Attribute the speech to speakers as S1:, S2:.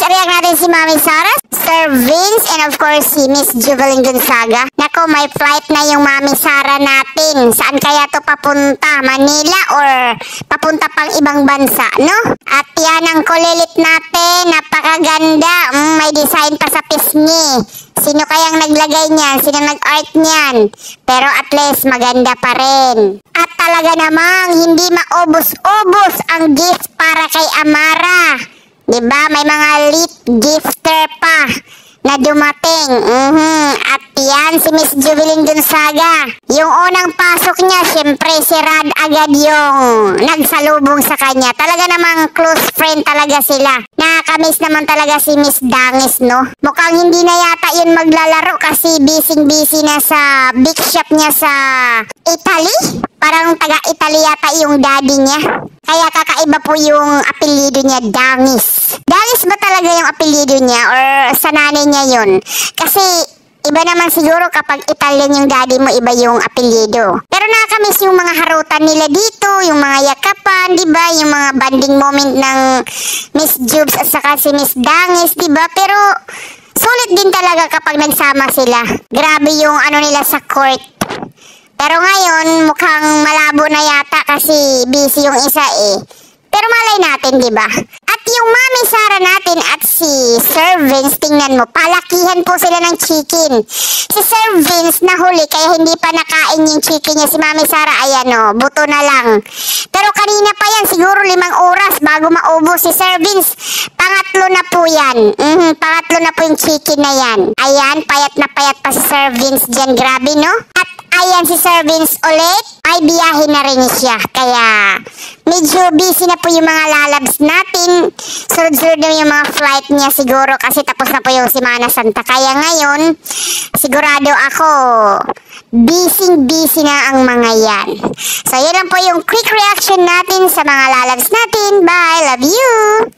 S1: react natin si Mami Sara, Sir Vince, and of course si Miss Juvelyn Gonzaga. Nako, may flight na yung Mami Sara natin. Saan kaya to papunta? Manila or papunta pang ibang bansa, no? At yan ang kulilit natin. Napakaganda. May design pa sa pisngi. Sino kayang naglagay niyan? Sino nag-art niyan? Pero at least maganda pa rin. At talaga namang hindi maubos-ubos ang gift para kay Amara. Diba? May mga lit gifter pa na dumating. At yan si Miss Juvelyn Gonzaga. Yung unang pasok niya, syempre si Rad agad yung nagsalubong sa kanya. Talaga namang close friend talaga sila. Nakakamiss naman talaga si Miss Dangis, no? Mukhang hindi na yata yun maglalaro kasi busy na sa big shop niya sa Italy. Parang taga-Italy yata yung daddy niya. Kaya kakaiba po yung apelyido niya, Dangis. Dangis ba talaga yung apelyido niya or sa nanay niya yun? Kasi iba naman siguro kapag Italian yung daddy mo, iba yung apelyido. Pero nakakamiss yung mga harutan nila dito, yung mga yakapan, di ba? Yung mga bonding moment ng Miss Jubes at saka si Miss Dangis, di ba? Pero sulit din talaga kapag nagsama sila. Grabe yung ano nila sa court. Pero ngayon, mukhang malabo na yata kasi busy yung isa eh. Pero malay natin, di ba? At yung Mami Sara natin at si Sir Vince, tingnan mo, palakihan po sila ng chicken. Si Sir Vince nahuli kaya hindi pa nakain yung chicken niya. Si Mami Sara, ayan o, buto na lang. Pero kanina pa yan, siguro 5 oras bago maubos. Si Sir Vince, pangatlo na po yan. Pangatlo na po yung chicken na yan. Ayan, payat na payat pa si Sir Vince dyan. Grabe, no? At ayan si Sir Vince ulit, ay biyahe na rin siya. Kaya medyo busy na po yung mga lalabs natin. Sunod-sunod na yung mga flight niya siguro kasi tapos na po yung Semana Santa. Kaya ngayon, sigurado ako, busy na ang mga yan. So, yun lang po yung quick reaction natin sa mga lalabs natin. Bye! Love you!